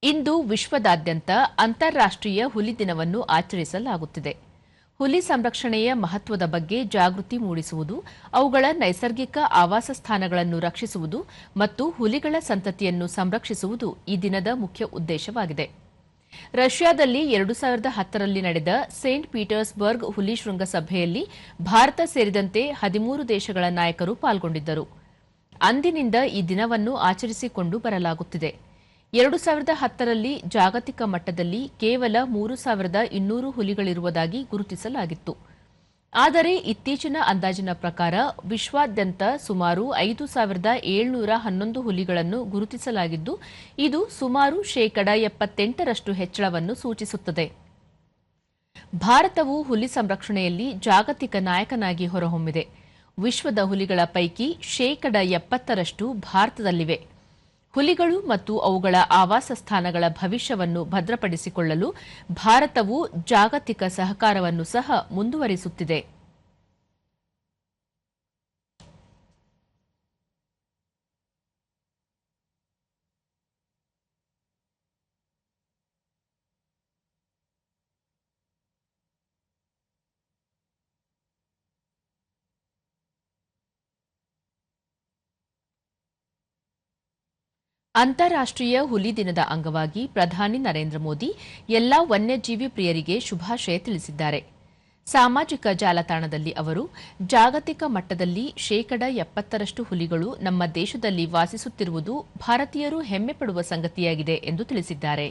ಇಂದು ವಿಶ್ವದಾದ್ಯಂತ ಅಂತಾರಾಷ್ಟ್ರೀಯ ಹುಲಿ ದಿನವನ್ನು ಆಚರಿಸಲಾಗುತ್ತಿದೆ. ಹುಲಿ ಸಂರಕ್ಷಣೆಯ ಮಹತ್ವದ ಬಗ್ಗೆ ಜಾಗೃತಿ ಮೂಡಿಸುವುದು, ಅವುಗಳ ನೈಸರ್ಗಿಕ ಆವಾಸ ಸ್ಥಾನಗಳನ್ನು ರಕ್ಷಿಸುವುದು ಮತ್ತು ಹುಲಿಗಳ ಸಂತತಿಯನ್ನು ಸಂರಕ್ಷಿಸುವುದು ಈ ದಿನದ ಮುಖ್ಯ ಉದ್ದೇಶವಾಗಿದೆ. ರಷ್ಯಾದಲ್ಲಿ 2010ರಲ್ಲಿ ನಡೆದ ಸೇಂಟ್ ಪೀಟರ್ಸ್ಬರ್ಗ್ ಹುಲಿ ಶೃಂಗಸಭೆಯಲ್ಲಿ ಭಾರತ ಸೇರಿದಂತೆ 13 ದೇಶಗಳ ನಾಯಕರು ಪಾಲ್ಗೊಂಡಿದ್ದರು. ಅಂದಿನಿಂದ ಈ ದಿನವನ್ನು ಆಚರಿಸಿಕೊಂಡು ಬರಲಾಗುತ್ತಿದೆ. 2010ರಲ್ಲಿ ಜಾಗತಿಕ ಮಟ್ಟದಲ್ಲಿ ಕೇವಲ 3200 ಹುಲಿಗಳಿರುವುದಾಗಿ ಗುರುತಿಸಲಾಗಿತ್ತು. ಆದರೆ ಇತ್ತೀಚಿನ ಅಂದಾಜಿನ ಪ್ರಕಾರ ವಿಶ್ವಾದ್ಯಂತ ಸುಮಾರು 5711 ಹುಲಿಗಳನ್ನು ಗುರುತಿಸಲಾಗಿದ್ದು, ಇದು ಸುಮಾರು 78% ಹೆಚ್ಚಳವನ್ನು ಸೂಚಿಸುತ್ತದೆ. ಭಾರತವು ಹುಲಿ ಸಂರಕ್ಷಣೆಯಲ್ಲಿ ಜಾಗತಿಕ ನಾಯಕನಾಗಿ ಹೊರಹೊಮ್ಮಿದೆ. ವಿಶ್ವದ ಹುಲಿಗಳ ಪೈಕಿ 70% ಭಾರತದಲ್ಲಿವೆ. ಹುಲಿಗಳು ಮತ್ತು ಅವುಗಳ ಆವಾಸ ಸ್ಥಾನಗಳ ಭವಿಷ್ಯವನ್ನು ಭದ್ರಪಡಿಸಿಕೊಳ್ಳಲು ಭಾರತವು ಜಾಗತಿಕ ಸಹಕಾರವನ್ನು ಸಹ ಮುಂದುವರಿಸುತ್ತಿದೆ. ಅಂತಾರಾಷ್ಟ್ರೀಯ ಹುಲಿ ದಿನದ ಅಂಗವಾಗಿ ಪ್ರಧಾನಿ ನರೇಂದ್ರ ಮೋದಿ ಎಲ್ಲಾ ವನ್ಯಜೀವಿ ಪ್ರಿಯರಿಗೆ ಶುಭಾಶಯ ತಿಳಿಸಿದ್ದಾರೆ. ಸಾಮಾಜಿಕ ಜಾಲತಾಣದಲ್ಲಿ ಅವರು ಜಾಗತಿಕ ಮಟ್ಟದಲ್ಲಿ 70% ಹುಲಿಗಳು ನಮ್ಮ ದೇಶದಲ್ಲಿ ವಾಸಿಸುತ್ತಿರುವುದು ಭಾರತೀಯರು ಹೆಮ್ಮೆಪಡುವ ಸಂಗತಿಯಾಗಿದೆ ಎಂದು ತಿಳಿಸಿದ್ದಾರೆ.